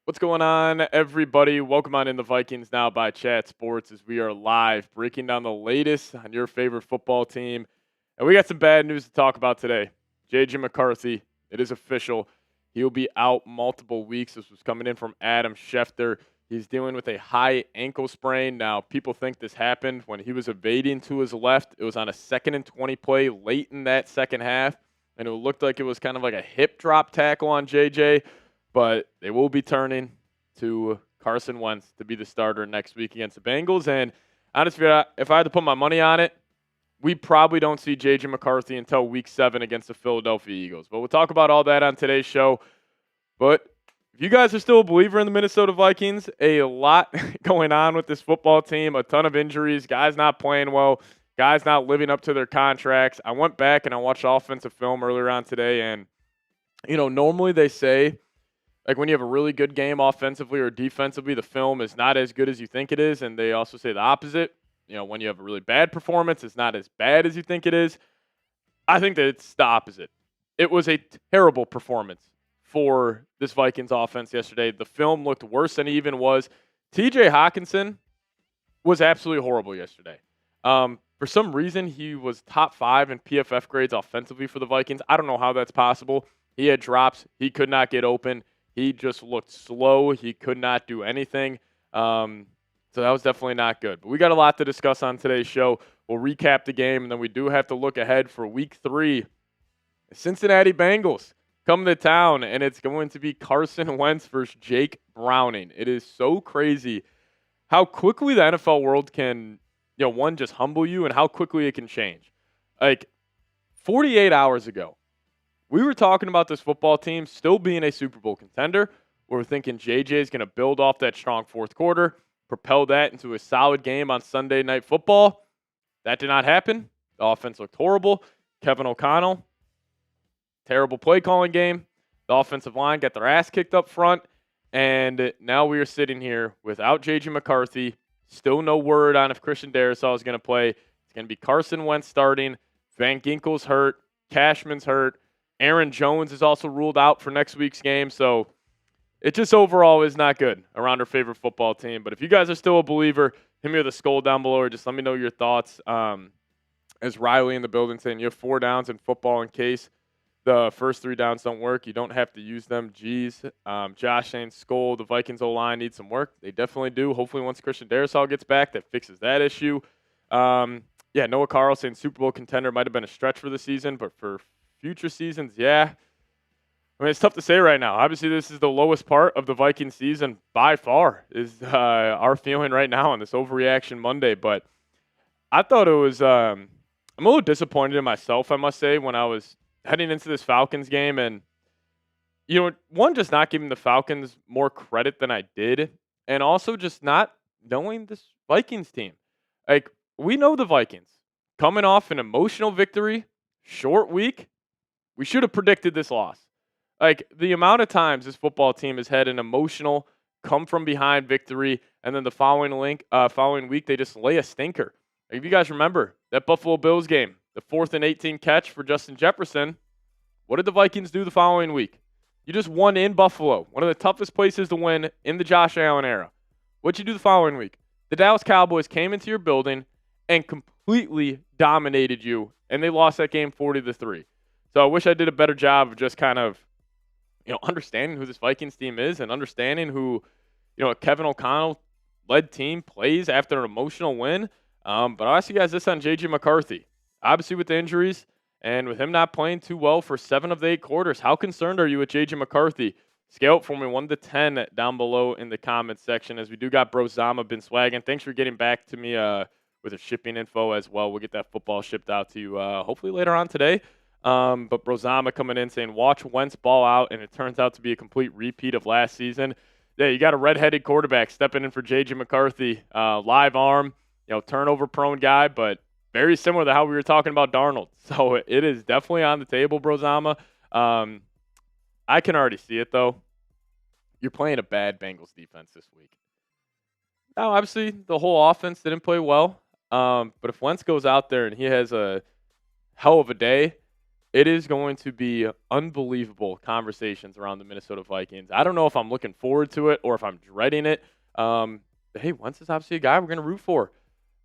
What's going on, everybody? Welcome on in the Vikings Now by Chat Sports as we are live breaking down the latest on your favorite football team. And we got some bad news to talk about today. JJ McCarthy, it is official. He'll be out multiple weeks. This was coming in from Adam Schefter. He's dealing with a high ankle sprain. Now, people think this happened when he was evading to his left. It was on a 2nd and 20 play late in that second half, and it looked like it was kind of like a hip drop tackle on JJ. But they will be turning to Carson Wentz to be the starter next week against the Bengals. And honestly, if I had to put my money on it, we probably don't see J.J. McCarthy until week 7 against the Philadelphia Eagles. But we'll talk about all that on today's show. But if you guys are still a believer in the Minnesota Vikings, a lot going on with this football team, a ton of injuries, guys not playing well, guys not living up to their contracts. I went back and I watched offensive film earlier on today, and, normally they say, like when you have a really good game offensively or defensively, the film is not as good as you think it is. And they also say the opposite. When you have a really bad performance, it's not as bad as you think it is. I think that it's the opposite. It was a terrible performance for this Vikings offense yesterday. The film looked worse than it even was. TJ Hawkinson was absolutely horrible yesterday. For some reason, he was top 5 in PFF grades offensively for the Vikings. I don't know how that's possible. He had drops. He could not get open. He just looked slow. He could not do anything. So that was definitely not good. But we got a lot to discuss on today's show. We'll recap the game, and then we do have to look ahead for week 3. The Cincinnati Bengals come to town, and it's going to be Carson Wentz versus Jake Browning. It is so crazy how quickly the NFL world can, one, just humble you and how quickly it can change. Like 48 hours ago, we were talking about this football team still being a Super Bowl contender. We're thinking JJ is going to build off that strong fourth quarter, propel that into a solid game on Sunday Night Football. That did not happen. The offense looked horrible. Kevin O'Connell, terrible play calling game. The offensive line got their ass kicked up front. And now we are sitting here without JJ McCarthy. Still no word on if Christian Darrisaw is going to play. It's going to be Carson Wentz starting. Van Ginkel's hurt. Cashman's hurt. Aaron Jones is also ruled out for next week's game. So it just overall is not good around our favorite football team. But if you guys are still a believer, hit me with a skull down below or just let me know your thoughts. As Riley in the building saying, you have 4 downs in football in case the first 3 downs don't work. You don't have to use them. Geez. Josh saying Skule, the Vikings O-line needs some work. They definitely do. Hopefully once Christian Darrisaw gets back, that fixes that issue. Noah Carl saying Super Bowl contender might have been a stretch for the season, but for future seasons, yeah. I mean, it's tough to say right now. Obviously, this is the lowest part of the Vikings season by far, is our feeling right now on this overreaction Monday. But I thought it was I'm a little disappointed in myself, I must say, when I was heading into this Falcons game. And, one, just not giving the Falcons more credit than I did. And also just not knowing this Vikings team. Like, we know the Vikings. Coming off an emotional victory, short week, we should have predicted this loss. Like, the amount of times this football team has had an emotional come-from-behind victory, and then the following week they just lay a stinker. Like, if you guys remember that Buffalo Bills game, the 4th and 18 catch for Justin Jefferson, what did the Vikings do the following week? You just won in Buffalo, one of the toughest places to win in the Josh Allen era. What'd you do the following week? The Dallas Cowboys came into your building and completely dominated you, and they lost that game 40-3. So I wish I did a better job of just kind of, understanding who this Vikings team is and understanding who, a Kevin O'Connell led team plays after an emotional win. But I'll ask you guys this on J.J. McCarthy. Obviously with the injuries and with him not playing too well for 7 of the 8 quarters, how concerned are you with J.J. McCarthy? Scale it for me 1 to 10 down below in the comments section, as we do got Bro Zama been swagging. Thanks for getting back to me with a shipping info as well. We'll get that football shipped out to you hopefully later on today. But Brozama coming in saying, watch Wentz ball out, and it turns out to be a complete repeat of last season. Yeah, you got a red-headed quarterback stepping in for J.J. McCarthy. Live arm, turnover-prone guy, but very similar to how we were talking about Darnold. So it is definitely on the table, Brozama. I can already see it, though. You're playing a bad Bengals defense this week. Now, obviously, the whole offense didn't play well. But if Wentz goes out there and he has a hell of a day, It is going to be unbelievable conversations around the Minnesota Vikings. I don't know if I'm looking forward to it or if I'm dreading it. But hey, Wentz is obviously a guy we're going to root for.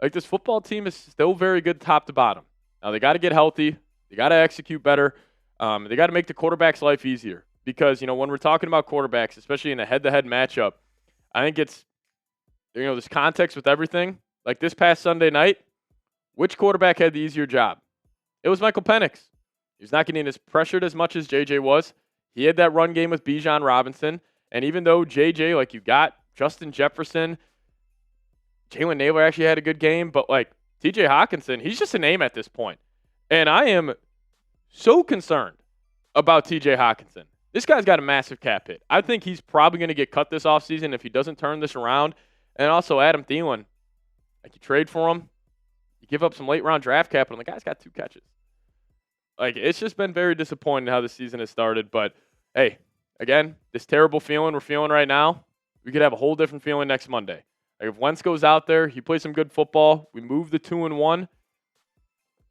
Like, this football team is still very good top to bottom. Now, they got to get healthy. They got to execute better. They got to make the quarterback's life easier. Because, when we're talking about quarterbacks, especially in a head-to-head matchup, I think it's, there's context with everything. Like this past Sunday night, which quarterback had the easier job? It was Michael Penix. He's not getting as pressured as much as JJ was. He had that run game with Bijan Robinson. And even though JJ, like, you got Justin Jefferson, Jalen Naylor actually had a good game, but like TJ Hawkinson, he's just a name at this point. And I am so concerned about TJ Hawkinson. This guy's got a massive cap hit. I think he's probably going to get cut this offseason if he doesn't turn this around. And also Adam Thielen. Like, you trade for him, you give up some late round draft capital, and the guy's got 2 catches. Like, it's just been very disappointing how the season has started. But, hey, again, this terrible feeling we're feeling right now, we could have a whole different feeling next Monday. Like, if Wentz goes out there, he plays some good football, we move the 2-1,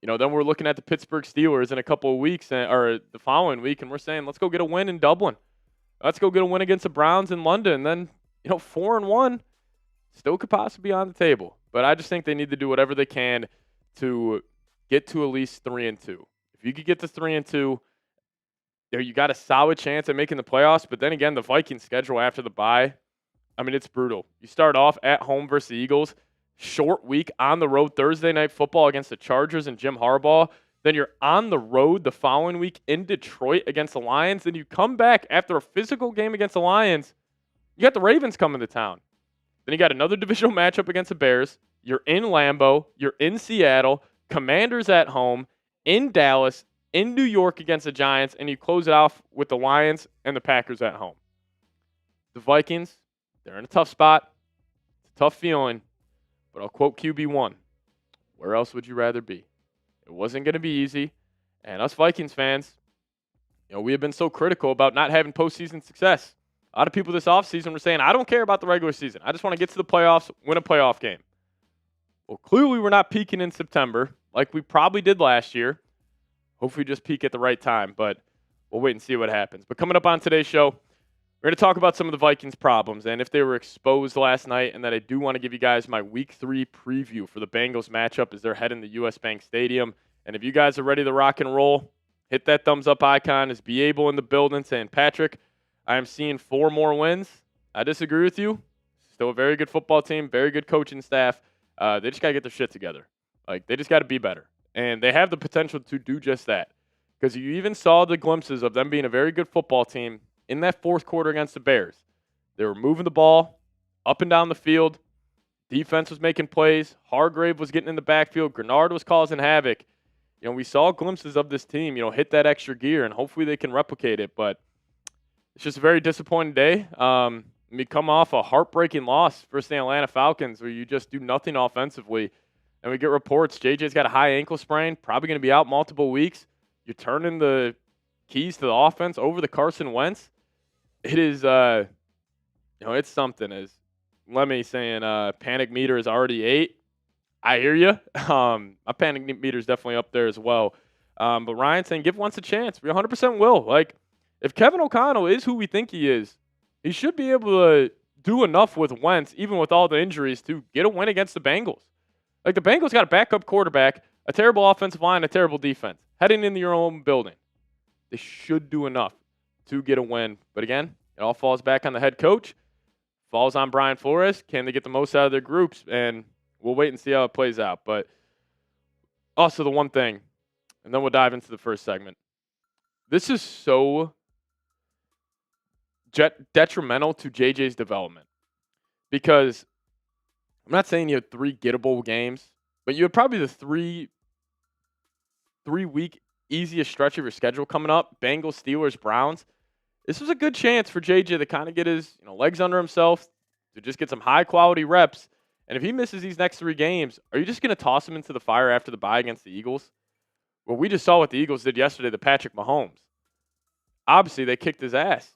then we're looking at the Pittsburgh Steelers in a couple of weeks, or the following week, and we're saying, let's go get a win in Dublin. Let's go get a win against the Browns in London. And then, 4-1 still could possibly be on the table. But I just think they need to do whatever they can to get to at least 3-2. If you could get to 3-2, you got a solid chance at making the playoffs. But then again, the Vikings schedule after the bye, I mean, it's brutal. You start off at home versus the Eagles, short week on the road, Thursday night football against the Chargers and Jim Harbaugh. Then you're on the road the following week in Detroit against the Lions. Then you come back after a physical game against the Lions. You got the Ravens coming to town. Then you got another divisional matchup against the Bears. You're in Lambeau. You're in Seattle. Commanders at home. In Dallas, in New York against the Giants, and you close it off with the Lions and the Packers at home. The Vikings, they're in a tough spot. It's a tough feeling, but I'll quote QB1. Where else would you rather be? It wasn't going to be easy, and us Vikings fans, we have been so critical about not having postseason success. A lot of people this offseason were saying, I don't care about the regular season. I just want to get to the playoffs, win a playoff game. Well, clearly we're not peaking in September like we probably did last year. Hopefully just peak at the right time, but we'll wait and see what happens. But coming up on today's show, we're going to talk about some of the Vikings' problems and if they were exposed last night, and that I do want to give you guys my Week 3 preview for the Bengals matchup as they're heading to U.S. Bank Stadium. And if you guys are ready to rock and roll, hit that thumbs up icon. Is Be Able in the building saying, Patrick, I am seeing 4 more wins. I disagree with you. Still a very good football team, very good coaching staff. They just got to get their shit together. Like, they just got to be better. And they have the potential to do just that. Because you even saw the glimpses of them being a very good football team in that fourth quarter against the Bears. They were moving the ball up and down the field. Defense was making plays. Hargrave was getting in the backfield. Grenard was causing havoc. We saw glimpses of this team, hit that extra gear, and hopefully they can replicate it. But it's just a very disappointing day. We come off a heartbreaking loss versus the Atlanta Falcons where you just do nothing offensively. And we get reports JJ's got a high ankle sprain, probably going to be out multiple weeks. You're turning the keys to the offense over to Carson Wentz. It is, it's something. As Lemmy saying, panic meter is already 8. I hear you. My panic meter is definitely up there as well. But Ryan saying, give Wentz a chance. We 100% will. Like, if Kevin O'Connell is who we think he is, he should be able to do enough with Wentz, even with all the injuries, to get a win against the Bengals. Like, the Bengals got a backup quarterback, a terrible offensive line, a terrible defense, heading into your own building. They should do enough to get a win. But again, it all falls back on the head coach, falls on Brian Flores. Can they get the most out of their groups? And we'll wait and see how it plays out. But also the one thing, and then we'll dive into the first segment. This is so detrimental to JJ's development because I'm not saying you have 3 gettable games, but you have probably the 3-week easiest stretch of your schedule coming up. Bengals, Steelers, Browns. This was a good chance for JJ to kind of get his legs under himself, to just get some high-quality reps. And if he misses these next 3 games, are you just going to toss him into the fire after the bye against the Eagles? Well, we just saw what the Eagles did yesterday to Patrick Mahomes. Obviously, they kicked his ass.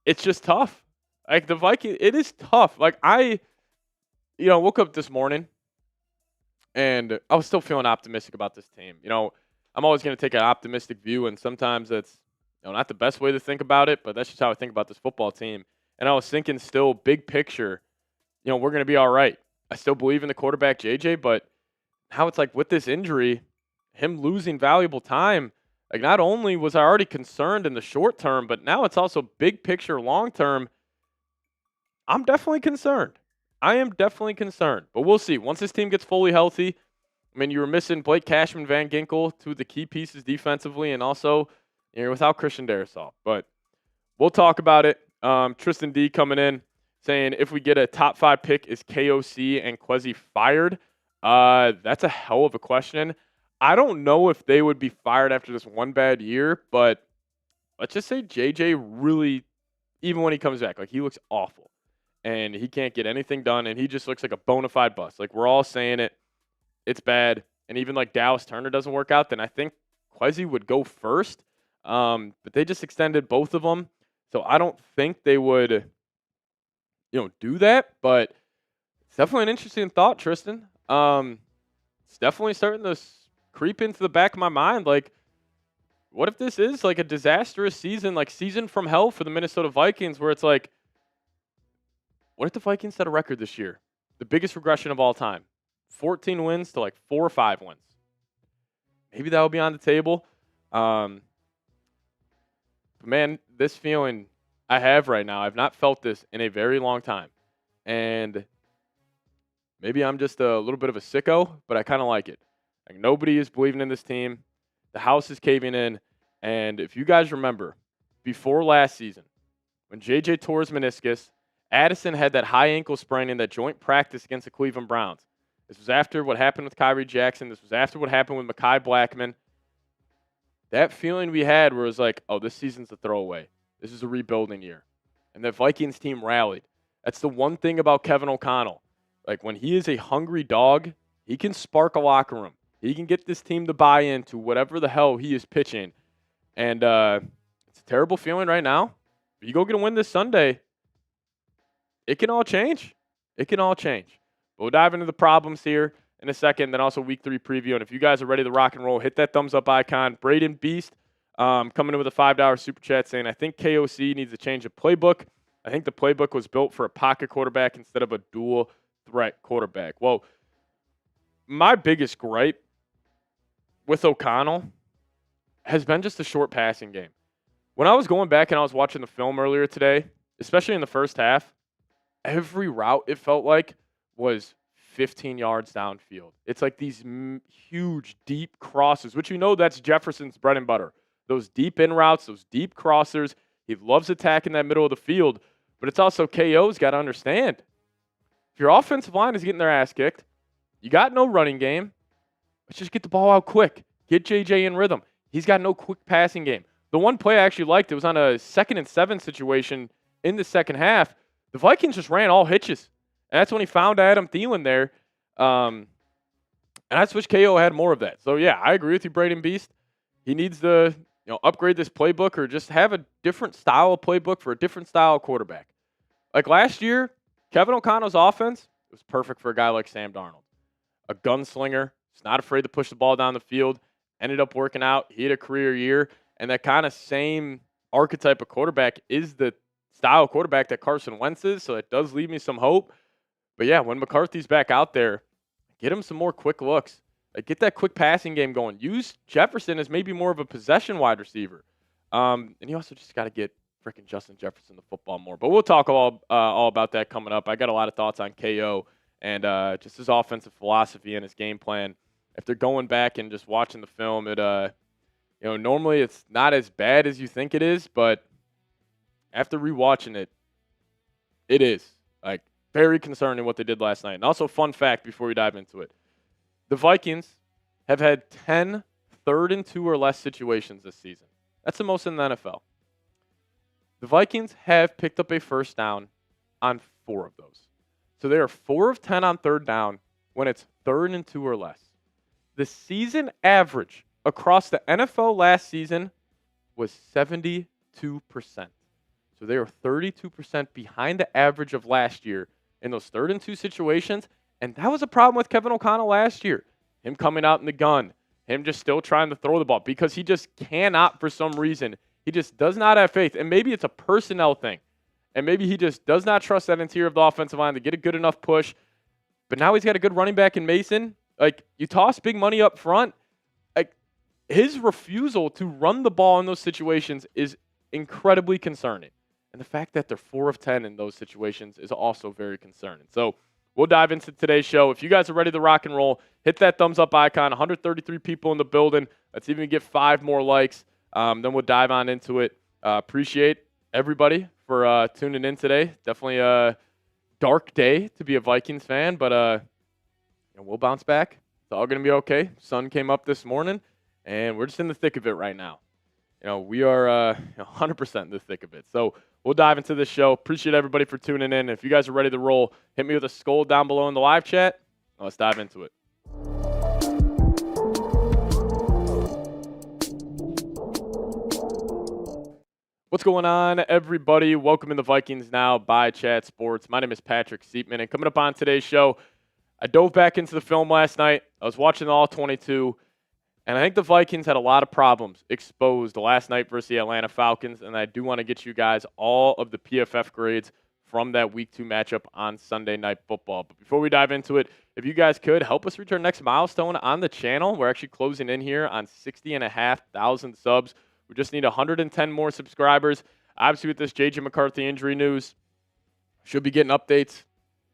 It's just tough. Like, the Vikings, it is tough. Like, I woke up this morning, and I was still feeling optimistic about this team. I'm always going to take an optimistic view, and sometimes that's not the best way to think about it, but that's just how I think about this football team. And I was thinking still big picture, we're going to be all right. I still believe in the quarterback, JJ, but how it's like with this injury, him losing valuable time, like not only was I already concerned in the short term, but now it's also big picture, long term. I'm definitely concerned. I am definitely concerned, but we'll see. Once this team gets fully healthy, I mean, you were missing Blake Cashman, Van Ginkel, two of the key pieces defensively, and also you're without Christian Darrisaw. But we'll talk about it. Tristan D coming in saying, if we get a top 5 pick, is KOC and Kwesi fired? That's a hell of a question. I don't know if they would be fired after this one bad year, but let's just say JJ really, even when he comes back, like he looks awful. And he can't get anything done, and he just looks like a bona fide bust. Like we're all saying it. It's bad. And even like Dallas Turner doesn't work out, then I think Kwesi would go first. But they just extended both of them. So I don't think they would, do that. But it's definitely an interesting thought, Tristan. It's definitely starting to creep into the back of my mind. Like, what if this is like a disastrous season, like season from hell for the Minnesota Vikings, where it's like, what if the Vikings set a record this year? The biggest regression of all time. 14 wins to like 4 or 5 wins. Maybe that will be on the table. But man, this feeling I have right now, I've not felt this in a very long time. And maybe I'm just a little bit of a sicko, but I kind of like it. Like nobody is believing in this team. The house is caving in. And if you guys remember, before last season, when JJ tore his meniscus, Addison had that high ankle sprain in that joint practice against the Cleveland Browns. This was after what happened with Kyrie Jackson. This was after what happened with Mekhi Blackman. That feeling we had where it was like, oh, this season's a throwaway. This is a rebuilding year. And the Vikings team rallied. That's the one thing about Kevin O'Connell. Like when he is a hungry dog, he can spark a locker room. He can get this team to buy into whatever the hell he is pitching. And it's a terrible feeling right now. But you go get a win this Sunday, it can all change. It can all change. But we'll dive into the problems here in a second, then also Week 3 preview. And if you guys are ready to rock and roll, hit that thumbs up icon. Braden Beast coming in with a $5 super chat saying, I think KOC needs to change the playbook. I think the playbook was built for a pocket quarterback instead of a dual threat quarterback. Well, my biggest gripe with O'Connell has been just a short passing game. When I was going back and I was watching the film earlier today, especially in the first half, every route, it felt like, was 15 yards downfield. It's like these huge, deep crosses, which that's Jefferson's bread and butter. Those deep in routes, those deep crossers. He loves attacking that middle of the field, but it's also KO's got to understand. If your offensive line is getting their ass kicked, you got no running game, let's just get the ball out quick. Get JJ in rhythm. He's got no quick passing game. The one play I actually liked, it was on a 2nd and 7 situation in the second half. The Vikings just ran all hitches. And that's when he found Adam Thielen there. And that's wish KO had more of that. So, yeah, I agree with you, Braden Beast. He needs to upgrade this playbook or just have a different style of playbook for a different style of quarterback. Like last year, Kevin O'Connell's offense was perfect for a guy like Sam Darnold. A gunslinger. He's not afraid to push the ball down the field. Ended up working out. He had a career year. And that kind of same archetype of quarterback is the style quarterback that Carson Wentz is, so it does leave me some hope. But yeah, when McCarthy's back out there, get him some more quick looks. Like get that quick passing game going. Use Jefferson as maybe more of a possession wide receiver. And you also just got to get freaking Justin Jefferson the football more. But we'll talk all about that coming up. I got a lot of thoughts on KO and just his offensive philosophy and his game plan. If they're going back and just watching the film, it normally it's not as bad as you think it is, but after rewatching it, it is like very concerning what they did last night. And also, fun fact before we dive into it, the Vikings have had 10 3rd and 2 or less situations this season. That's the most in the NFL. The Vikings have picked up a first down on 4 of those. So they are 4 of 10 on 3rd down when it's 3rd and 2 or less. The season average across the NFL last season was 72%. So they are 32% behind the average of last year in those 3rd and 2 situations. And that was a problem with Kevin O'Connell last year. Him coming out in the gun, him just still trying to throw the ball because he just cannot, for some reason, he just does not have faith. And maybe it's a personnel thing. And maybe he just does not trust that interior of the offensive line to get a good enough push. But now he's got a good running back in Mason. Like, you toss big money up front. Like, his refusal to run the ball in those situations is incredibly concerning. And the fact that they're 4 of 10 in those situations is also very concerning. So we'll dive into today's show. If you guys are ready to rock and roll, hit that thumbs up icon. 133 people in the building. Let's even get 5 more likes. Then we'll dive on into it. Appreciate everybody for tuning in today. Definitely a dark day to be a Vikings fan, but we'll bounce back. It's all going to be okay. Sun came up this morning, and we're just in the thick of it right now. We are 100% in the thick of it. So we'll dive into this show. Appreciate everybody for tuning in. If you guys are ready to roll, hit me with a Skule down below in the live chat. Let's dive into it. What's going on, everybody? Welcome in the Vikings Now by Chat Sports. My name is Patrick Siepman, and coming up on today's show, I dove back into the film last night. I was watching all 22, and I think the Vikings had a lot of problems exposed last night versus the Atlanta Falcons, and I do want to get you guys all of the PFF grades from that Week 2 matchup on Sunday Night Football. But before we dive into it, if you guys could help us reach our next milestone on the channel. We're actually closing in here on 60,500 subs. We just need 110 more subscribers. Obviously, with this J.J. McCarthy injury news, should be getting updates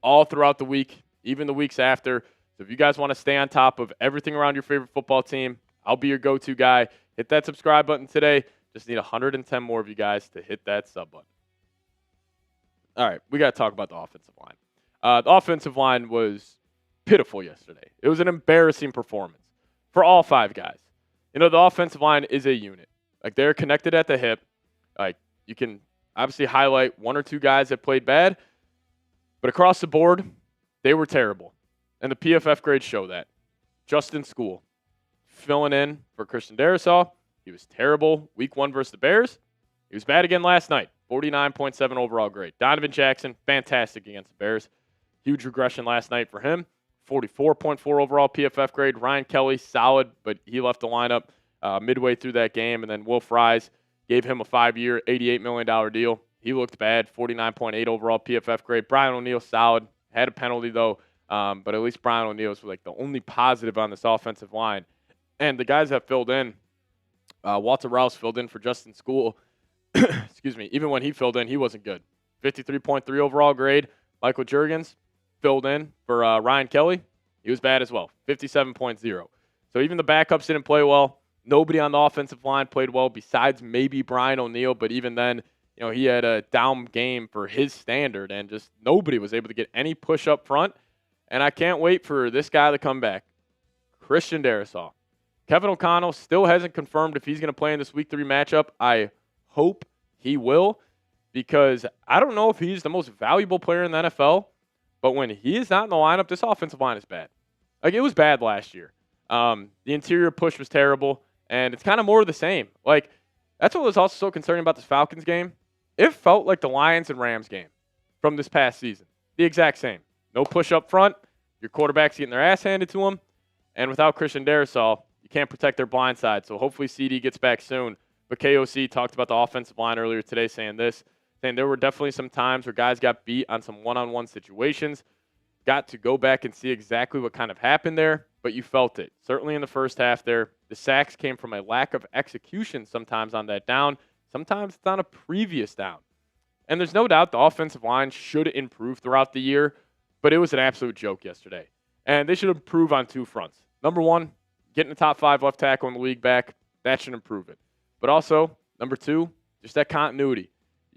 all throughout the week, even the weeks after. So if you guys want to stay on top of everything around your favorite football team, I'll be your go-to guy. Hit that subscribe button today. Just need 110 more of you guys to hit that sub button. All right, we got to talk about the offensive line. The offensive line was pitiful yesterday. It was an embarrassing performance for all 5 guys. The offensive line is a unit. Like, they're connected at the hip. Like, you can obviously highlight 1 or 2 guys that played bad, but across the board, they were terrible. And the PFF grades show that. Justin Skule, filling in for Christian Darrisaw. He was terrible Week 1 versus the Bears. He was bad again last night. 49.7 overall grade. Donovan Jackson, fantastic against the Bears. Huge regression last night for him. 44.4 overall PFF grade. Ryan Kelly, solid, but he left the lineup midway through that game. And then Will Fries gave him a 5-year, $88 million deal. He looked bad. 49.8 overall PFF grade. Brian O'Neill, solid. Had a penalty, though. But at least Brian O'Neill was like the only positive on this offensive line. And the guys that filled in, Walter Rouse filled in for Justin Skule. Excuse me. Even when he filled in, he wasn't good. 53.3 overall grade. Michael Juergens filled in for Ryan Kelly. He was bad as well. 57.0. So even the backups didn't play well. Nobody on the offensive line played well besides maybe Brian O'Neill. But even then, he had a down game for his standard. And just nobody was able to get any push up front. And I can't wait for this guy to come back. Christian Darrisaw. Kevin O'Connell still hasn't confirmed if he's going to play in this Week 3 matchup. I hope he will, because I don't know if he's the most valuable player in the NFL, but when he is not in the lineup, this offensive line is bad. Like, it was bad last year. The interior push was terrible, and it's kind of more of the same. Like, that's what was also so concerning about this Falcons game. It felt like the Lions and Rams game from this past season. The exact same. No push up front. Your quarterback's getting their ass handed to him. And without Christian Darrisaw, you can't protect their blind side. So hopefully CD gets back soon. But KOC talked about the offensive line earlier today saying there were definitely some times where guys got beat on some one-on-one situations. Got to go back and see exactly what kind of happened there, but you felt it. Certainly in the first half there. The sacks came from a lack of execution sometimes on that down. Sometimes it's on a previous down. And there's no doubt the offensive line should improve throughout the year, but it was an absolute joke yesterday. And they should improve on 2 fronts. Number 1, getting the top 5 left tackle in the league back. That should improve it. But also, number 2, just that continuity.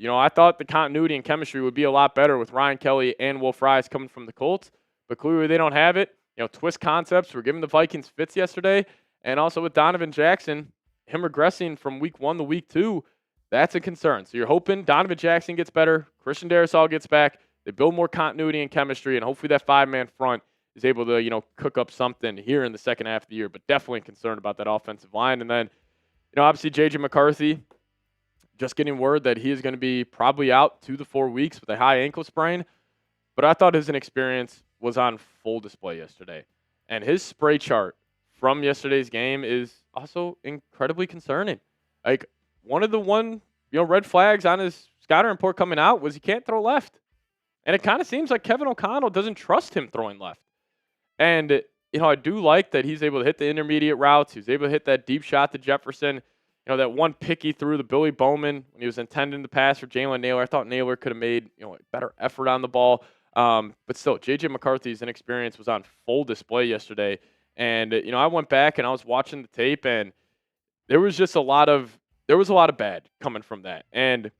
I thought the continuity and chemistry would be a lot better with Ryan Kelly and Will Fries coming from the Colts, but clearly they don't have it. Twist concepts were giving the Vikings fits yesterday, and also with Donovan Jackson, him regressing from Week 1 to Week 2, that's a concern. So you're hoping Donovan Jackson gets better, Christian Darrisaw gets back, they build more continuity and chemistry, and hopefully that 5-man front is able to, cook up something here in the second half of the year, but definitely concerned about that offensive line. And then, obviously J.J. McCarthy, just getting word that he is going to be probably out 2 to 4 weeks with a high ankle sprain. But I thought his inexperience was on full display yesterday. And his spray chart from yesterday's game is also incredibly concerning. Like, one of the red flags on his scouting report coming out was he can't throw left. And it kind of seems like Kevin O'Connell doesn't trust him throwing left. And, I do like that he's able to hit the intermediate routes. He was able to hit that deep shot to Jefferson. That one pick he threw to Billy Bowman when he was intending to pass for Jalen Nailor. I thought Nailor could have made, a better effort on the ball. But still, J.J. McCarthy's inexperience was on full display yesterday. And, I went back and I was watching the tape, and there was a lot of bad coming from that. And,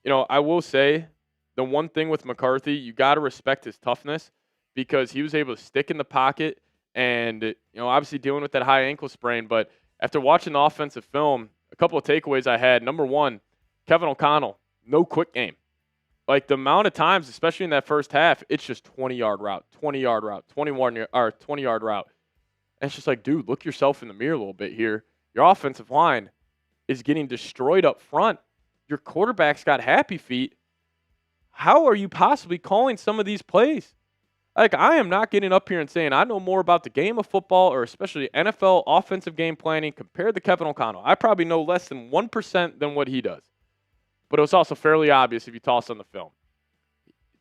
I will say the one thing with McCarthy, you got to respect his toughness, because he was able to stick in the pocket and, obviously dealing with that high ankle sprain. But after watching the offensive film, a couple of takeaways I had. Number one, Kevin O'Connell, no quick game. Like, the amount of times, especially in that first half, it's just 20-yard route, 20-yard route, 20-yard route. And it's just like, dude, look yourself in the mirror a little bit here. Your offensive line is getting destroyed up front. Your quarterback's got happy feet. How are you possibly calling some of these plays? Like, I am not getting up here and saying I know more about the game of football, or especially NFL offensive game planning, compared to Kevin O'Connell. I probably know less than 1% than what he does. But it was also fairly obvious if you toss on the film.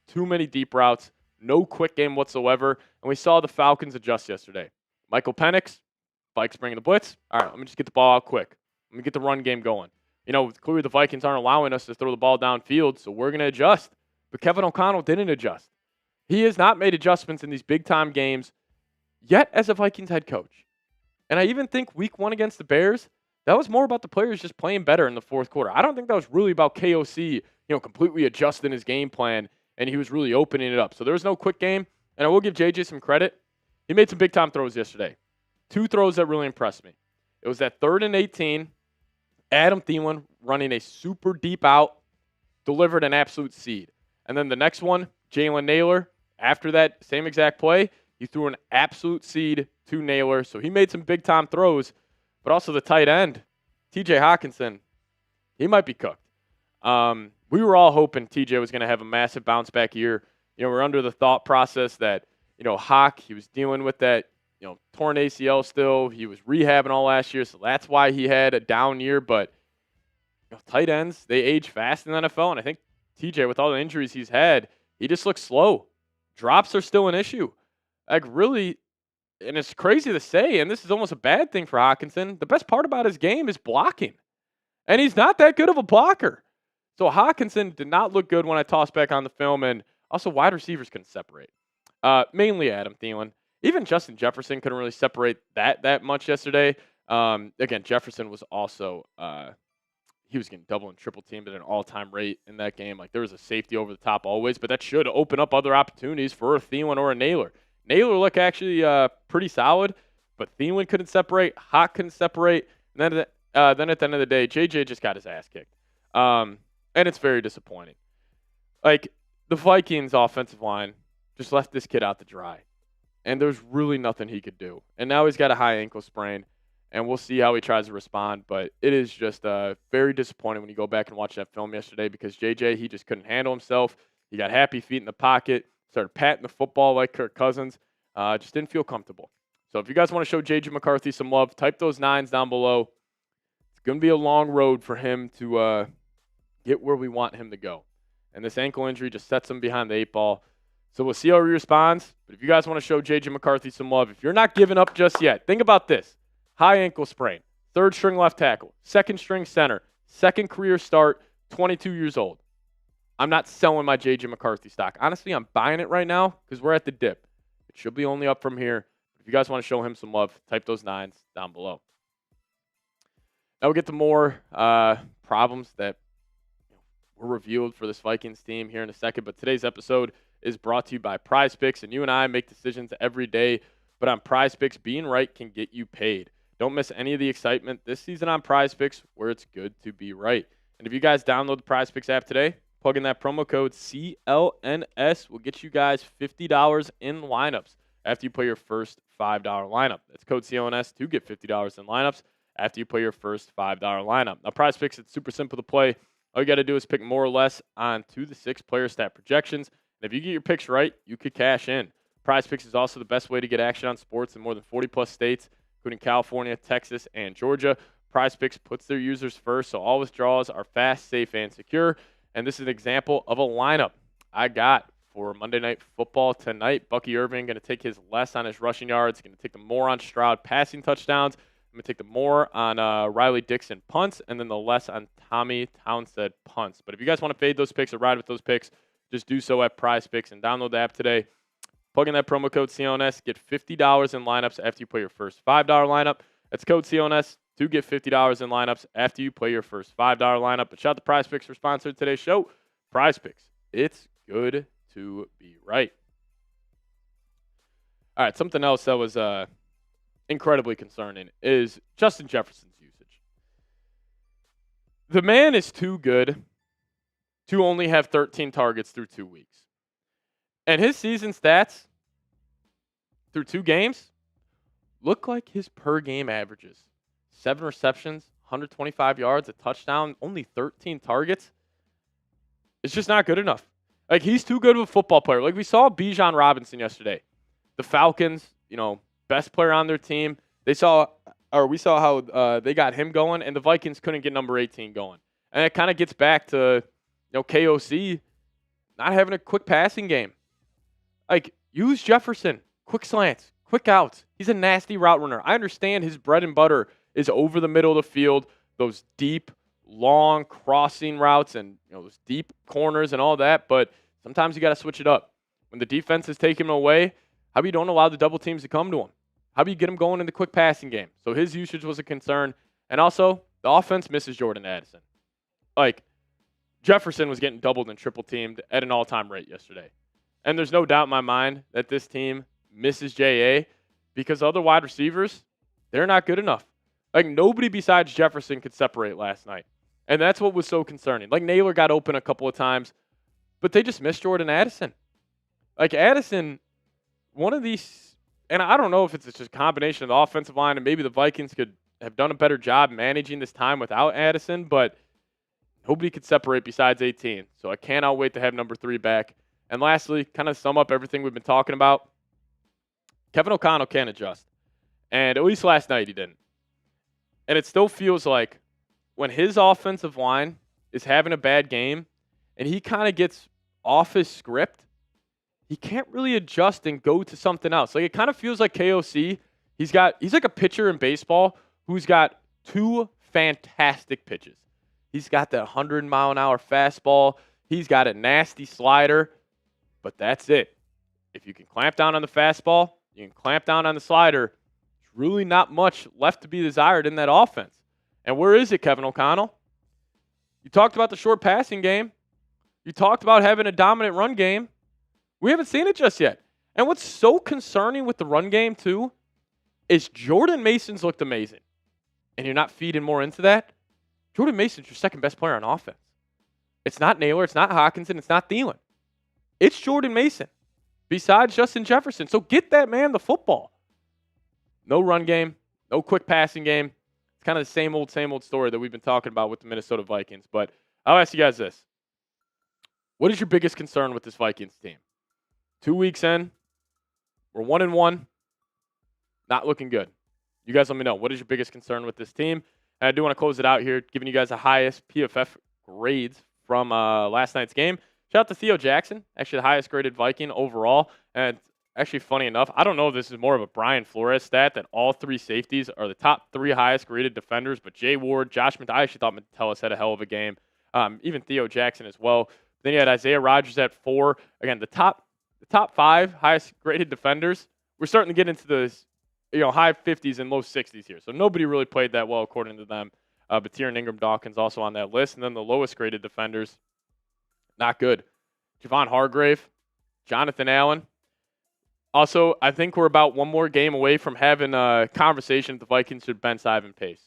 Too many deep routes, no quick game whatsoever, and we saw the Falcons adjust yesterday. Michael Penix, Vikes bringing the blitz. All right, let me just get the ball out quick. Let me get the run game going. Clearly the Vikings aren't allowing us to throw the ball downfield, so we're going to adjust. But Kevin O'Connell didn't adjust. He has not made adjustments in these big-time games yet as a Vikings head coach. And I even think week 1 against the Bears, that was more about the players just playing better in the fourth quarter. I don't think that was really about KOC, completely adjusting his game plan, and he was really opening it up. So there was no quick game, and I will give JJ some credit. He made some big-time throws yesterday. 2 throws that really impressed me. It was that 3rd and 18, Adam Thielen running a super deep out, delivered an absolute seed. And then the next one, Jalen Nailor, after that same exact play, he threw an absolute seed to Nailor. So he made some big-time throws. But also the tight end, TJ Hawkinson, he might be cooked. We were all hoping TJ was going to have a massive bounce-back year. We're under the thought process that, Hawk, he was dealing with that, torn ACL still. He was rehabbing all last year, so that's why he had a down year. But tight ends, they age fast in the NFL, and I think TJ, with all the injuries he's had, he just looks slow. Drops are still an issue. Like, really, and it's crazy to say, and this is almost a bad thing for Hawkinson, the best part about his game is blocking. And he's not that good of a blocker. So Hawkinson did not look good when I tossed back on the film, and also wide receivers couldn't separate. Mainly Adam Thielen. Even Justin Jefferson couldn't really separate that much yesterday. Again, Jefferson was also he was getting double and triple teamed at an all-time rate in that game. Like, there was a safety over the top always, but that should open up other opportunities for a Thielen or a Nailor. Nailor looked actually pretty solid, but Thielen couldn't separate. Hawk couldn't separate. And then at the end of the day, JJ just got his ass kicked. And it's very disappointing. Like, the Vikings offensive line just left this kid out to dry. And there's really nothing he could do. And now he's got a high ankle sprain. And we'll see how he tries to respond. But it is just very disappointing when you go back and watch that film yesterday, because JJ, he just couldn't handle himself. He got happy feet in the pocket, started patting the football like Kirk Cousins. Just didn't feel comfortable. So if you guys want to show JJ McCarthy some love, type those 9s down below. It's going to be a long road for him to get where we want him to go. And this ankle injury just sets him behind the 8 ball. So we'll see how he responds. But if you guys want to show JJ McCarthy some love, if you're not giving up just yet, think about this. High ankle sprain, 3rd string left tackle, 2nd string center, 2nd career start, 22 years old. I'm not selling my J.J. McCarthy stock. Honestly, I'm buying it right now because we're at the dip. It should be only up from here. If you guys want to show him some love, type those 9s down below. Now we'll get to more problems that were revealed for this Vikings team here in a second. But today's episode is brought to you by PrizePicks, and you and I make decisions every day. But on PrizePicks, being right can get you paid. Don't miss any of the excitement this season on PrizePicks, where it's good to be right. And if you guys download the PrizePicks app today, plug in that promo code CLNS, will get you guys $50 in lineups after you play your first $5 lineup. That's code CLNS to get $50 in lineups after you play your first $5 lineup. Now, PrizePicks, it's super simple to play. All you got to do is pick more or less on 2 to 6 player stat projections. And if you get your picks right, you could cash in. PrizePicks is also the best way to get action on sports in more than 40-plus states. including California, Texas, and Georgia. PrizePicks puts their users first, so all withdrawals are fast, safe, and secure. And this is an example of a lineup I got for Monday Night Football tonight. Bucky Irving going to take his less on his rushing yards, going to take the more on Stroud passing touchdowns. I'm going to take the more on Riley Dixon punts, and then the less on Tommy Townsend punts. But if you guys want to fade those picks or ride with those picks, just do so at PrizePicks and download the app today. Plug in that promo code CONS, get $50 in lineups after you play your first $5 lineup. That's code CONS to get $50 in lineups after you play your first $5 lineup. But shout out to PrizePicks for sponsoring today's show. PrizePicks, it's good to be right. All right, something else that was incredibly concerning is Justin Jefferson's usage. The man is too good to only have 13 targets through 2 weeks. And his season stats through 2 games look like his per game averages. 7 receptions, 125 yards, a touchdown, only 13 targets. It's just not good enough. Like, he's too good of a football player. Like, we saw Bijan Robinson yesterday. The Falcons, best player on their team. We saw how they got him going, and the Vikings couldn't get number 18 going. And it kind of gets back to, KOC not having a quick passing game. Like, use Jefferson. Quick slants, quick outs. He's a nasty route runner. I understand his bread and butter is over the middle of the field, those deep, long crossing routes and those deep corners and all that, but sometimes you got to switch it up. When the defense is taking him away, how about you don't allow the double teams to come to him? How about you get him going in the quick passing game? So his usage was a concern. And also, the offense misses Jordan Addison. Like, Jefferson was getting doubled and triple teamed at an all-time rate yesterday. And there's no doubt in my mind that this team misses J.A. because other wide receivers, they're not good enough. Like, nobody besides Jefferson could separate last night. And that's what was so concerning. Like, Naylor got open a couple of times, but they just missed Jordan Addison. Like, Addison, one of these, and I don't know if it's just a combination of the offensive line and maybe the Vikings could have done a better job managing this time without Addison, but nobody could separate besides 18. So I cannot wait to have number 3 back. And lastly, kind of sum up everything we've been talking about, Kevin O'Connell can't adjust. And at least last night he didn't. And it still feels like when his offensive line is having a bad game and he kind of gets off his script, he can't really adjust and go to something else. Like, it kind of feels like KOC, he's like a pitcher in baseball who's got 2 fantastic pitches. He's got that 100-mile-an-hour fastball. He's got a nasty slider. But that's it. If you can clamp down on the fastball, you can clamp down on the slider. There's really not much left to be desired in that offense. And where is it, Kevin O'Connell? You talked about the short passing game. You talked about having a dominant run game. We haven't seen it just yet. And what's so concerning with the run game, too, is Jordan Mason's looked amazing. And you're not feeding more into that. Jordan Mason's your second best player on offense. It's not Naylor. It's not Hockenson. It's not Thielen. It's Jordan Mason, besides Justin Jefferson. So get that man the football. No run game, no quick passing game. It's kind of the same old story that we've been talking about with the Minnesota Vikings. But I'll ask you guys this. What is your biggest concern with this Vikings team? 2 weeks in, we're 1-1, not looking good. You guys let me know. What is your biggest concern with this team? And I do want to close it out here, giving you guys the highest PFF grades from last night's game. Shout out to Theo Jackson, actually the highest graded Viking overall. And actually, funny enough, I don't know if this is more of a Brian Flores stat that all 3 safeties are the top 3 highest graded defenders, but Jay Ward, Josh I actually thought Metellus had a hell of a game. Even Theo Jackson as well. Then you had Isaiah Rodgers at 4. Again, the top 5 highest graded defenders. We're starting to get into the high 50s and low 60s here. So nobody really played that well according to them. But Tiernan Ingram Dawkins also on that list. And then the lowest graded defenders, not good. Javon Hargrave, Jonathan Allen. Also, I think we're about one more game away from having a conversation if the Vikings should bench Ivan Pace.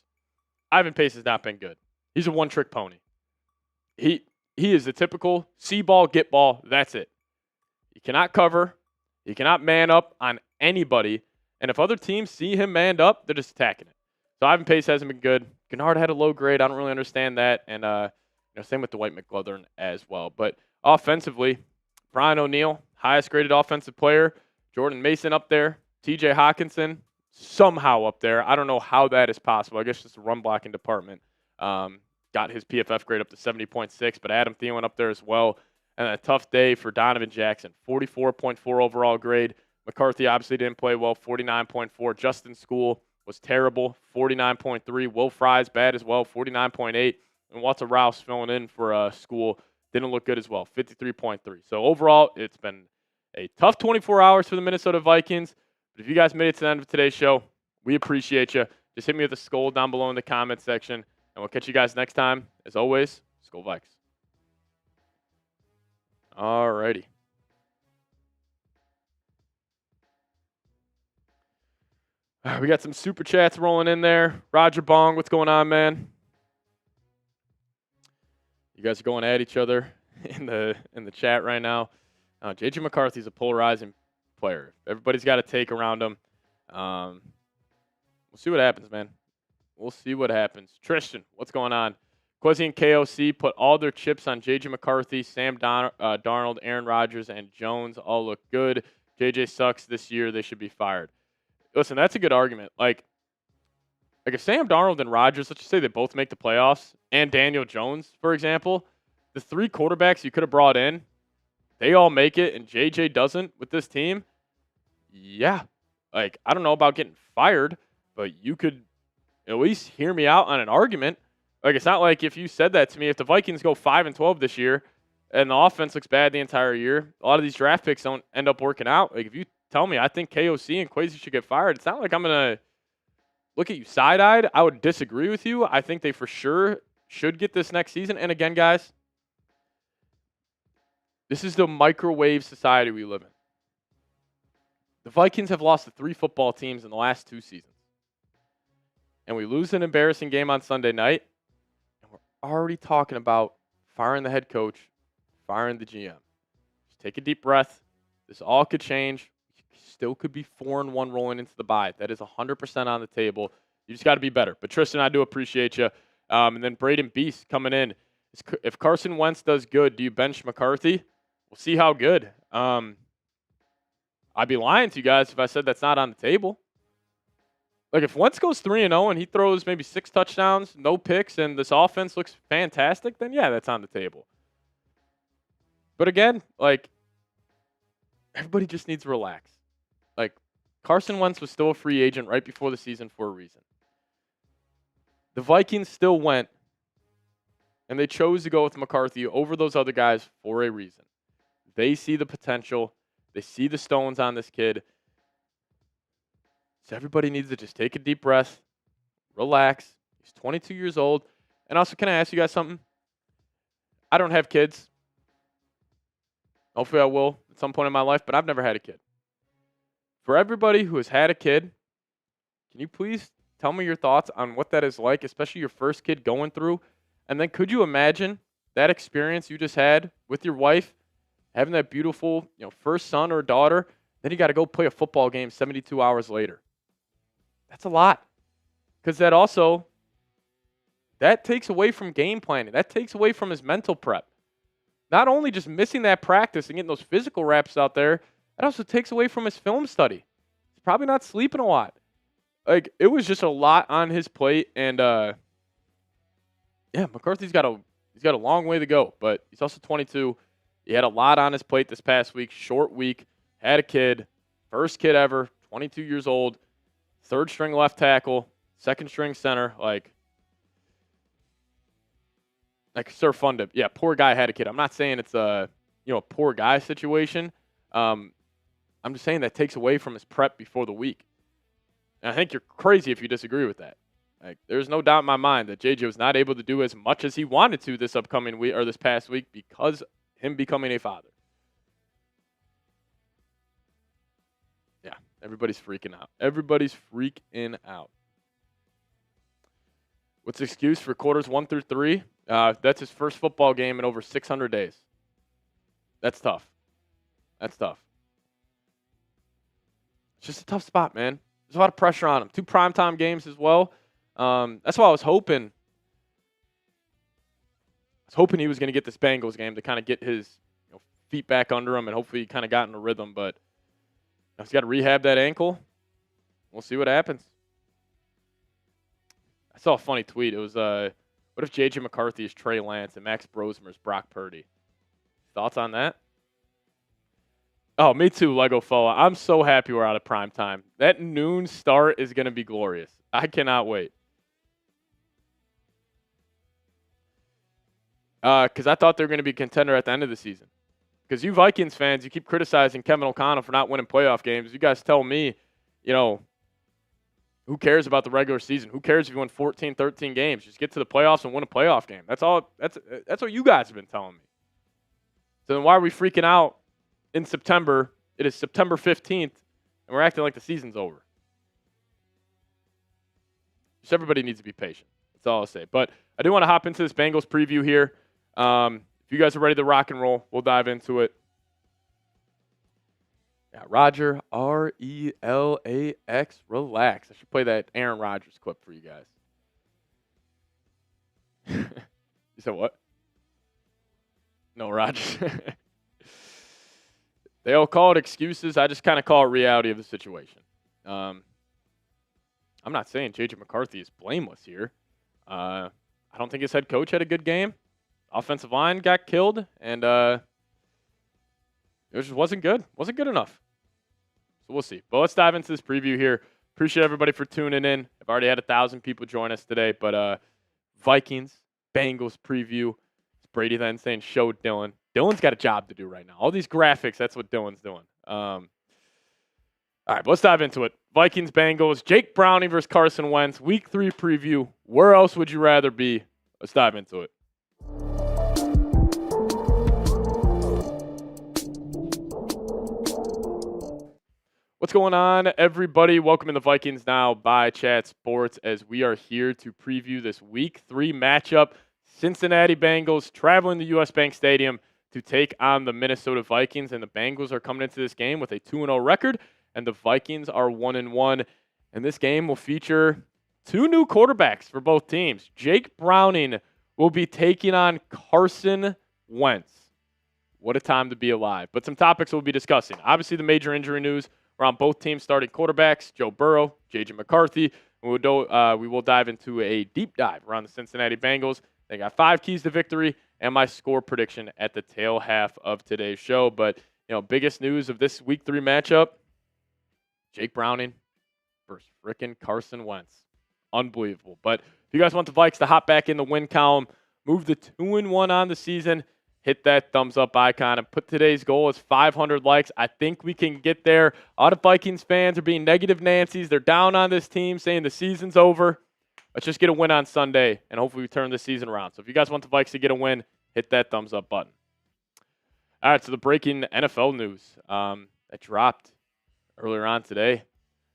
Ivan Pace has not been good. He's a one-trick pony. He is the typical see ball, get ball, that's it. He cannot cover. He cannot man up on anybody. And if other teams see him manned up, they're just attacking it. So Ivan Pace hasn't been good. Gennard had a low grade. I don't really understand that. And same with Dwight McGlothern as well. But offensively, Brian O'Neill, highest graded offensive player. Jordan Mason up there. TJ Hockenson, somehow up there. I don't know how that is possible. I guess just the run blocking department got his PFF grade up to 70.6, but Adam Thielen up there as well. And a tough day for Donovan Jackson, 44.4 overall grade. McCarthy obviously didn't play well, 49.4. Justin Skule was terrible, 49.3. Will Fry's bad as well, 49.8. And Walter Rouse filling in for Skule didn't look good as well, 53.3. So overall, it's been a tough 24 hours for the Minnesota Vikings. But if you guys made it to the end of today's show, we appreciate you. Just hit me with a Skule down below in the comment section, and we'll catch you guys next time. As always, Skule Vikes. Alrighty. We got some super chats rolling in there. Roger Bong, what's going on, man? You guys are going at each other in the chat right now. JJ McCarthy's a polarizing player. Everybody's got a take around him. We'll see what happens, man. We'll see what happens. Tristan, what's going on? Quasi and KOC put all their chips on J.J. McCarthy, Sam Darnold, Aaron Rodgers, and Jones all look good. J.J. sucks this year. They should be fired. Listen, that's a good argument. Like if Sam Darnold and Rodgers, let's just say they both make the playoffs, and Daniel Jones, for example, the three quarterbacks you could have brought in, they all make it, and J.J. doesn't with this team, yeah. I don't know about getting fired, but you could at least hear me out on an argument. It's not like if you said that to me, if the Vikings go 5-12 this year and the offense looks bad the entire year, a lot of these draft picks don't end up working out. If you tell me I think KOC and Quasi should get fired, it's not like I'm going to look at you side-eyed. I would disagree with you. I think they for sure should get this next season. And again, guys, this is the microwave society we live in. The Vikings have lost to 3 football teams in the last 2 seasons. And we lose an embarrassing game on Sunday night. Already talking about firing the head coach, firing the GM. Just take a deep breath. This all could change. You still could be 4-1 rolling into the bye. That is 100% on the table. You just got to be better. But Tristan, I do appreciate you. And then Braden Beast coming in. If Carson Wentz does good, do you bench McCarthy? We'll see how good. I'd be lying to you guys if I said that's not on the table. If Wentz goes 3-0 and he throws maybe 6 touchdowns, no picks, and this offense looks fantastic, then yeah, that's on the table. But again, everybody just needs to relax. Carson Wentz was still a free agent right before the season for a reason. The Vikings still went, and they chose to go with McCarthy over those other guys for a reason. They see the potential. They see the stones on this kid. So everybody needs to just take a deep breath, relax. He's 22 years old. And also, can I ask you guys something? I don't have kids. Hopefully I will at some point in my life, but I've never had a kid. For everybody who has had a kid, can you please tell me your thoughts on what that is like, especially your first kid going through? And then could you imagine that experience you just had with your wife, having that beautiful first son or daughter, then you got to go play a football game 72 hours later? That's a lot. Because that takes away from game planning. That takes away from his mental prep. Not only just missing that practice and getting those physical reps out there, that also takes away from his film study. He's probably not sleeping a lot. It was just a lot on his plate. And, McCarthy's got a long way to go. But he's also 22. He had a lot on his plate this past week. Short week. Had a kid. First kid ever. 22 years old. Third string left tackle, second string center, Sir Funda. Yeah, poor guy had a kid. I'm not saying it's a poor guy situation. I'm just saying that takes away from his prep before the week. And I think you're crazy if you disagree with that. There's no doubt in my mind that JJ was not able to do as much as he wanted to this upcoming week or this past week because him becoming a father. Everybody's freaking out. Everybody's freaking out. What's the excuse for quarters 1 through 3? That's his first football game in over 600 days. That's tough. It's just a tough spot, man. There's a lot of pressure on him. 2 primetime games as well. That's why I was hoping. He was going to get this Bengals game to kind of get his feet back under him, and hopefully he kind of got in a rhythm, but he's got to rehab that ankle. We'll see what happens. I saw a funny tweet. It was, what if J.J. McCarthy is Trey Lance and Max Brosmer is Brock Purdy? Thoughts on that? Oh, me too, Lego Foa. I'm so happy we're out of prime time. That noon start is going to be glorious. I cannot wait. Because I thought they were going to be a contender at the end of the season. Because you Vikings fans, you keep criticizing Kevin O'Connell for not winning playoff games. You guys tell me, who cares about the regular season? Who cares if you win 14, 13 games? Just get to the playoffs and win a playoff game. That's all. That's what you guys have been telling me. So then why are we freaking out in September? It is September 15th, and we're acting like the season's over. Just everybody needs to be patient. That's all I'll say. But I do want to hop into this Bengals preview here. If you guys are ready to rock and roll, we'll dive into it. Yeah, Roger, R-E-L-A-X, relax. I should play that Aaron Rodgers clip for you guys. You said what? No, Rodgers. They all call it excuses. I just kind of call it reality of the situation. I'm not saying J.J. McCarthy is blameless here. I don't think his head coach had a good game. Offensive line got killed, and it just wasn't good. Wasn't good enough. So we'll see. But let's dive into this preview here. Appreciate everybody for tuning in. I've already had 1,000 people join us today. But Vikings, Bengals preview. It's Brady then saying, show Dylan. Dylan's got a job to do right now. All these graphics, that's what Dylan's doing. All right, let's dive into it. Vikings, Bengals, Jake Browning versus Carson Wentz. Week 3 preview. Where else would you rather be? Let's dive into it. What's going on, everybody? Welcome in the Vikings Now by Chat Sports as we are here to preview this Week 3 matchup. Cincinnati Bengals traveling to U.S. Bank Stadium to take on the Minnesota Vikings, and the Bengals are coming into this game with a 2-0 record, and the Vikings are 1-1. And this game will feature 2 new quarterbacks for both teams. Jake Browning will be taking on Carson Wentz. What a time to be alive. But some topics we'll be discussing. Obviously, the major injury news around both teams' starting quarterbacks, Joe Burrow, J.J. McCarthy. We will dive into a deep dive around the Cincinnati Bengals. They got 5 keys to victory and my score prediction at the tail half of today's show. But, biggest news of this Week 3 matchup, Jake Browning versus frickin' Carson Wentz. Unbelievable. But if you guys want the Vikes to hop back in the win column, move the 2-1 on the season, hit that thumbs up icon and put today's goal as 500 likes. I think we can get there. A lot of Vikings fans are being negative Nancy's. They're down on this team, saying the season's over. Let's just get a win on Sunday, and hopefully we turn the season around. So if you guys want the Vikes to get a win, hit that thumbs up button. All right, so the breaking NFL news that dropped earlier on today,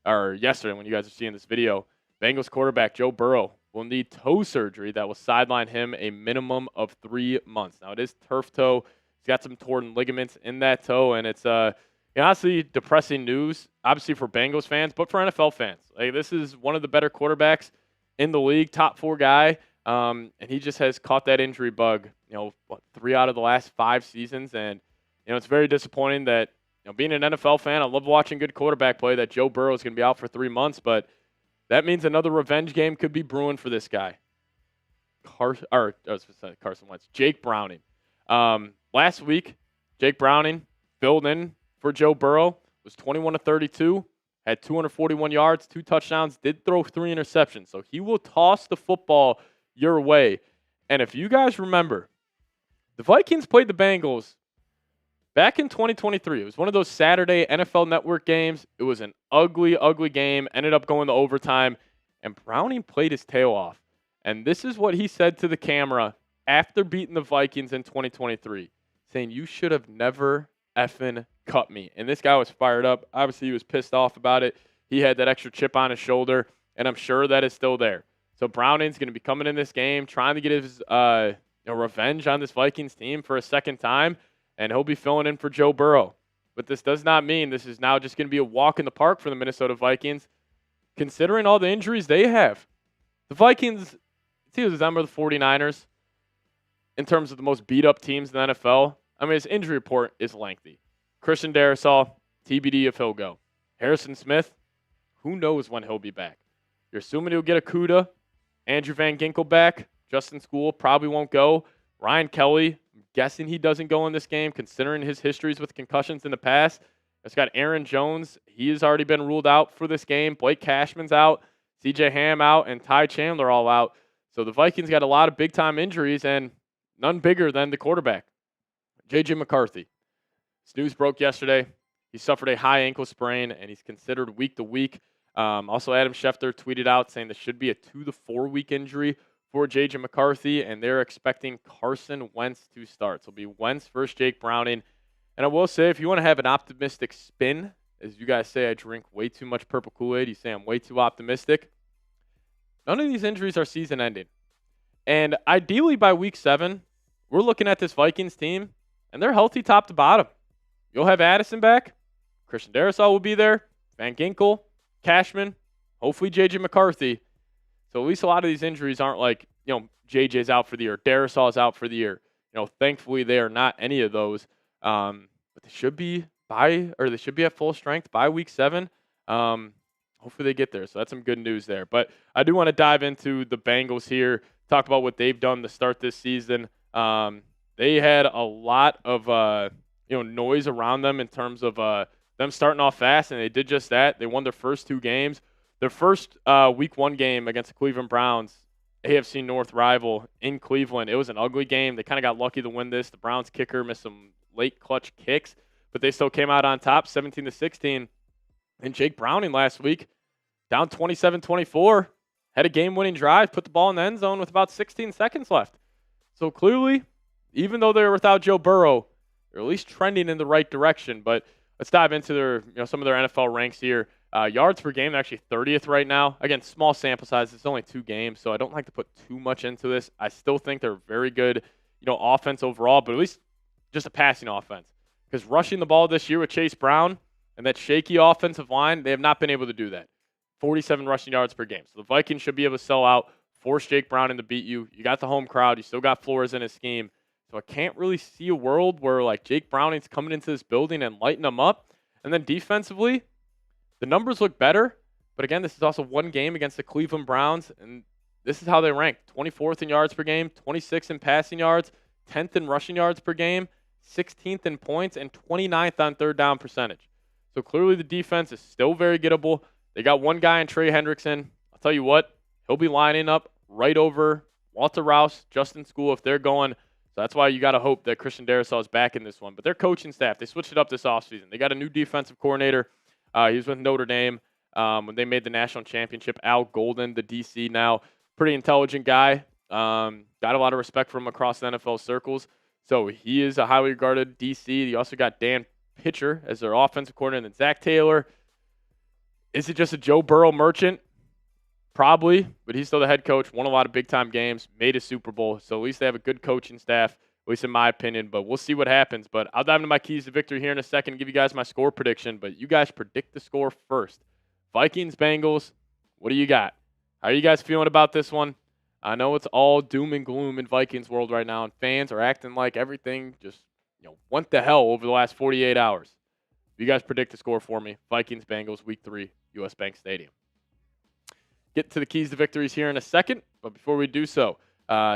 or yesterday when you guys are seeing this video. Bengals quarterback Joe Burrow will need toe surgery that will sideline him a minimum of 3 months. Now, it is turf toe. He's got some torn ligaments in that toe, and it's honestly depressing news, obviously for Bengals fans, but for NFL fans. Like, this is one of the better quarterbacks in the league, top 4 guy, and he just has caught that injury bug, 3 out of the last 5 seasons, and, it's very disappointing that, being an NFL fan, I love watching good quarterback play, that Joe Burrow is going to be out for 3 months, but that means another revenge game could be brewing for this guy. Carson Wentz. Jake Browning. Last week, Jake Browning filled in for Joe Burrow, was 21-32, had 241 yards, 2 touchdowns, did throw 3 interceptions. So he will toss the football your way. And if you guys remember, the Vikings played the Bengals back in 2023. It was one of those Saturday NFL Network games. It was an ugly, ugly game. Ended up going to overtime. And Browning played his tail off. And this is what he said to the camera after beating the Vikings in 2023. Saying, you should have never effing cut me. And this guy was fired up. Obviously, he was pissed off about it. He had that extra chip on his shoulder. And I'm sure that is still there. So Browning's going to be coming in this game, trying to get his revenge on this Vikings team for a second time. And he'll be filling in for Joe Burrow. But this does not mean this is now just going to be a walk in the park for the Minnesota Vikings, considering all the injuries they have. The Vikings, it's either them or the 49ers in terms of the most beat-up teams in the NFL. I mean, his injury report is lengthy. Christian Darrisaw, TBD if he'll go. Harrison Smith, who knows when he'll be back. You're assuming he'll get a CUDA, Andrew Van Ginkel back, Justin Skule probably won't go. Ryan Kelly, I'm guessing he doesn't go in this game, considering his histories with concussions in the past. It's got Aaron Jones. He has already been ruled out for this game. Blake Cashman's out. CJ Ham out. And Ty Chandler all out. So the Vikings got a lot of big-time injuries, and none bigger than the quarterback, J.J. McCarthy. His news broke yesterday. He suffered a high ankle sprain, and he's considered week to week. Also, Adam Schefter tweeted out saying this should be a 2 to 4 week injury for J.J. McCarthy, and they're expecting Carson Wentz to start. So it'll be Wentz versus Jake Browning. And I will say, if you want to have an optimistic spin, as you guys say I drink way too much purple Kool-Aid, you say I'm way too optimistic, none of these injuries are season-ending. And ideally by week 7, we're looking at this Vikings team, and they're healthy top to bottom. You'll have Addison back. Christian Darrisaw will be there. Van Ginkel, Cashman, hopefully J.J. McCarthy. So at least a lot of these injuries aren't like, J.J.'s out for the year. Darrisaw's out for the year. Thankfully they are not any of those. But they should be at full strength by week 7. Hopefully they get there. So that's some good news there. But I do want to dive into the Bengals here, talk about what they've done to start this season. They had a lot of noise around them in terms of them starting off fast, and they did just that. They won their first 2 games. Their first week 1 game against the Cleveland Browns, AFC North rival in Cleveland. It was an ugly game. They kind of got lucky to win this. The Browns kicker missed some late clutch kicks, but they still came out on top 17-16. And Jake Browning last week, down 27-24, had a game-winning drive, put the ball in the end zone with about 16 seconds left. So clearly, even though they're without Joe Burrow, they're at least trending in the right direction. But let's dive into their, some of their NFL ranks here. Yards per game, they're actually 30th right now. Again, small sample size. It's only 2 games, so I don't like to put too much into this. I still think they're very good, offense overall, but at least just a passing offense. Because rushing the ball this year with Chase Brown and that shaky offensive line, they have not been able to do that. 47 rushing yards per game. So the Vikings should be able to sell out, force Jake Browning to beat you. You got the home crowd. You still got Flores in his scheme. So I can't really see a world where Jake Browning's coming into this building and lighting them up. And then defensively, the numbers look better. But again, this is also 1 game against the Cleveland Browns. And this is how they rank. 24th in yards per game, 26th in passing yards, 10th in rushing yards per game, 16th in points, and 29th on third down percentage. So clearly the defense is still very gettable. They got 1 guy in Trey Hendrickson. I'll tell you what, he'll be lining up right over Walter Rouse, Justin Skule if they're going. So that's why you got to hope that Christian Darrisaw is back in this one. But their coaching staff, they switched it up this offseason. They got a new defensive coordinator. He was with Notre Dame when they made the national championship. Al Golden, the DC now. Pretty intelligent guy. Got a lot of respect from him across the NFL circles. So he is a highly regarded DC. You also got Dan Pitcher as their offensive coordinator, and then Zach Taylor. Is it just a Joe Burrow merchant? Probably, but he's still the head coach, won a lot of big-time games, made a Super Bowl, so at least they have a good coaching staff, at least in my opinion, but we'll see what happens. But I'll dive into my keys to victory here in a second and give you guys my score prediction, but you guys predict the score first. Vikings, Bengals, what do you got? How are you guys feeling about this one? I know it's all doom and gloom in Vikings world right now, and fans are acting like everything just went to hell over the last 48 hours. You guys predict the score for me. Vikings, Bengals, Week 3, U.S. Bank Stadium. Get to the keys to victories here in a second, but before we do so,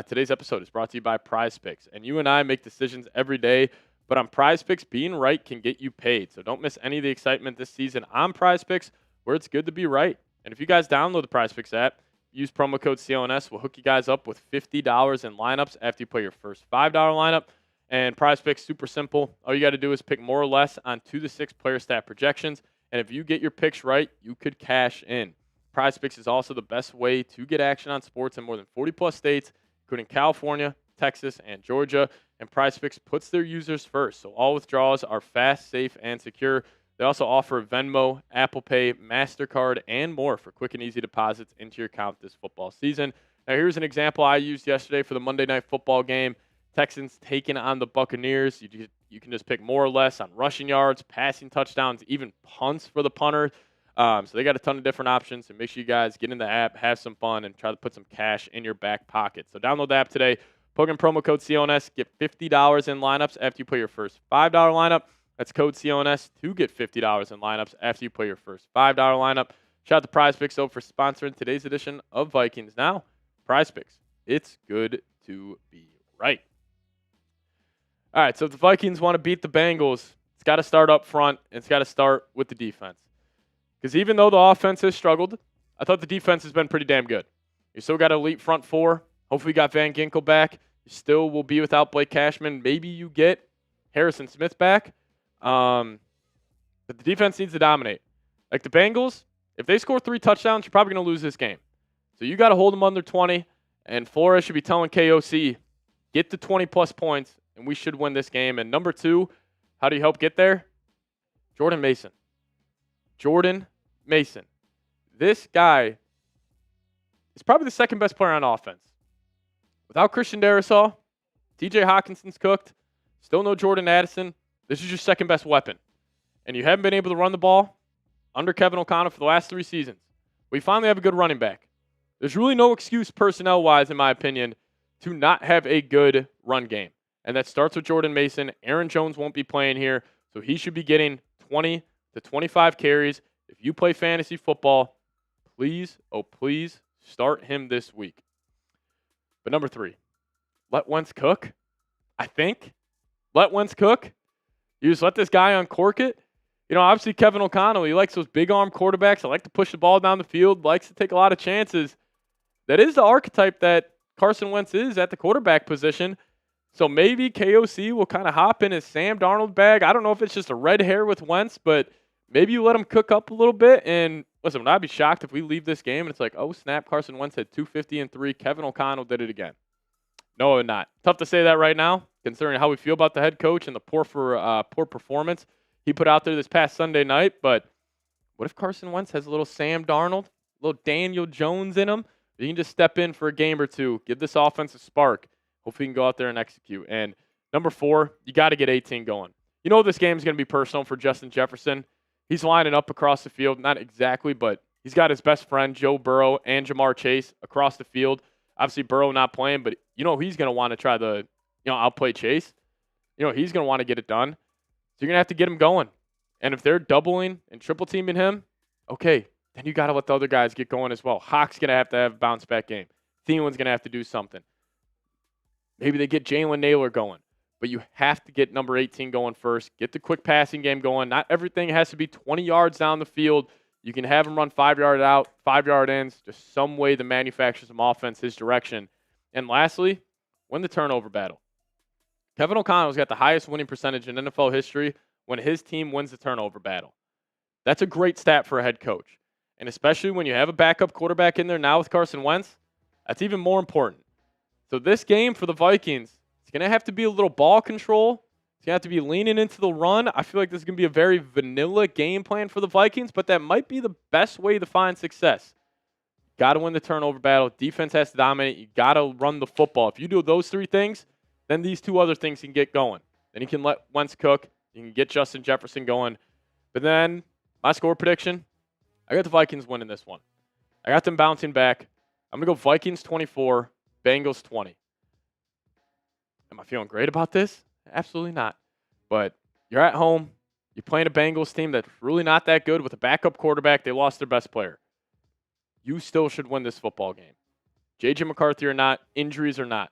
today's episode is brought to you by PrizePicks. And you and I make decisions every day, but on PrizePicks, being right can get you paid. So don't miss any of the excitement this season on PrizePicks, where it's good to be right. And if you guys download the PrizePicks app, use promo code CLNS, we'll hook you guys up with $50 in lineups after you play your first $5 lineup. And PrizePicks, super simple. All you got to do is pick more or less on 2 to 6 player stat projections. And if you get your picks right, you could cash in. PrizePicks is also the best way to get action on sports in more than 40-plus states, including California, Texas, and Georgia. And PrizePicks puts their users first, so all withdrawals are fast, safe, and secure. They also offer Venmo, Apple Pay, MasterCard, and more for quick and easy deposits into your account this football season. Now, here's an example I used yesterday for the Monday Night Football game. Texans taking on the Buccaneers. You can just pick more or less on rushing yards, passing touchdowns, even punts for the punter. So they got a ton of different options. So make sure you guys get in the app, have some fun, and try to put some cash in your back pocket. So download the app today. Plug in promo code CLNS. Get $50 in lineups after you play your first $5 lineup. That's code CLNS to get $50 in lineups after you play your first $5 lineup. Shout out to PrizePicks, though, for sponsoring today's edition of Vikings Now. PrizePicks, it's good to be right. All right, so if the Vikings want to beat the Bengals, it's got to start up front, and it's got to start with the defense. Because even though the offense has struggled, I thought the defense has been pretty damn good. You still got an elite front four. Hopefully you got Van Ginkel back. You still will be without Blake Cashman. Maybe you get Harrison Smith back. But the defense needs to dominate. Like the Bengals, if they score 3 touchdowns, you're probably going to lose this game. So you got to hold them under 20. And Flores should be telling KOC, get to 20-plus points, and we should win this game. And number 2, how do you help get there? Jordan Mason. Jordan Mason. This guy is probably the second best player on offense. Without Christian Darrisaw, TJ Hawkinson's cooked. Still no Jordan Addison. This is your second best weapon. And you haven't been able to run the ball under Kevin O'Connell for the last 3 seasons. We finally have a good running back. There's really no excuse personnel-wise, in my opinion, to not have a good run game. And that starts with Jordan Mason. Aaron Jones won't be playing here, so he should be getting 20 to 25 carries. If you play fantasy football, please, oh please, start him this week. But number 3, let Wentz cook. I think. Let Wentz cook. You just let this guy uncork it. You know, obviously Kevin O'Connell, he likes those big arm quarterbacks that like to push the ball down the field, likes to take a lot of chances. That is the archetype that Carson Wentz is at the quarterback position. So maybe KOC will kind of hop in his Sam Darnold bag. I don't know if it's just a red hair with Wentz, but maybe you let him cook up a little bit. And listen, would I be shocked if we leave this game and it's like, oh, snap, Carson Wentz had 250 and 3. Kevin O'Connell did it again. No, it would not. Tough to say that right now, considering how we feel about the head coach and the poor performance he put out there this past Sunday night. But what if Carson Wentz has a little Sam Darnold, a little Daniel Jones in him? You can just step in for a game or two, give this offense a spark. Hopefully you can go out there and execute. And number 4, you got to get 18 going. You know this game is going to be personal for Justin Jefferson. He's lining up across the field. Not exactly, but he's got his best friend, Joe Burrow, and Jamar Chase across the field. Obviously, Burrow not playing, but you know he's going to want to try to, outplay Chase. He's going to want to get it done. So you're going to have to get him going. And if they're doubling and triple teaming him, okay, then you got to let the other guys get going as well. Hawk's going to have a bounce-back game. Thielen's going to have to do something. Maybe they get Jalen Naylor going. But you have to get number 18 going first. Get the quick passing game going. Not everything has to be 20 yards down the field. You can have him run 5-yard out, 5-yard ins, just some way to manufacture some offense his direction. And lastly, win the turnover battle. Kevin O'Connell's got the highest winning percentage in NFL history when his team wins the turnover battle. That's a great stat for a head coach. And especially when you have a backup quarterback in there now with Carson Wentz, that's even more important. So this game for the Vikings, it's going to have to be a little ball control. It's going to have to be leaning into the run. I feel like this is going to be a very vanilla game plan for the Vikings, but that might be the best way to find success. Got to win the turnover battle. Defense has to dominate. You got to run the football. If you do those 3 things, then these 2 other things can get going. Then you can let Wentz cook. You can get Justin Jefferson going. But then my score prediction, I got the Vikings winning this one. I got them bouncing back. I'm going to go Vikings 24, Bengals 20. Am I feeling great about this? Absolutely not. But you're at home. You're playing a Bengals team that's really not that good with a backup quarterback. They lost their best player. You still should win this football game. J.J. McCarthy or not, injuries or not.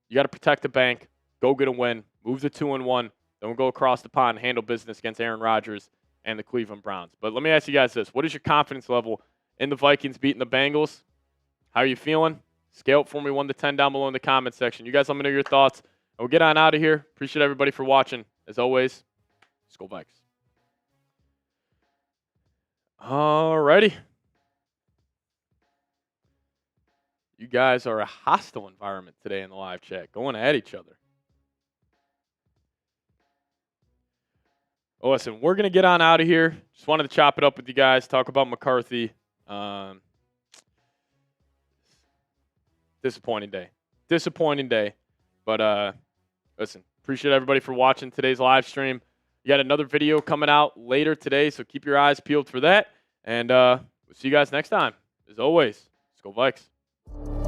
You got to protect the bank. Go get a win. Move to 2-1. Then we'll go across the pond and handle business against Aaron Rodgers and the Cleveland Browns. But let me ask you guys this. What is your confidence level in the Vikings beating the Bengals? How are you feeling? Scale it for me 1 to 10 down below in the comment section. You guys let me know your thoughts. And we'll get on out of here. Appreciate everybody for watching. As always, Skule Vikes. Alrighty. You guys are a hostile environment today in the live chat, going at each other. Oh, listen, we're going to get on out of here. Just wanted to chop it up with you guys, talk about McCarthy. Disappointing day. But listen, appreciate everybody for watching today's live stream. You got another video coming out later today, so keep your eyes peeled for that. And we'll see you guys next time. As always, Skule Vikes.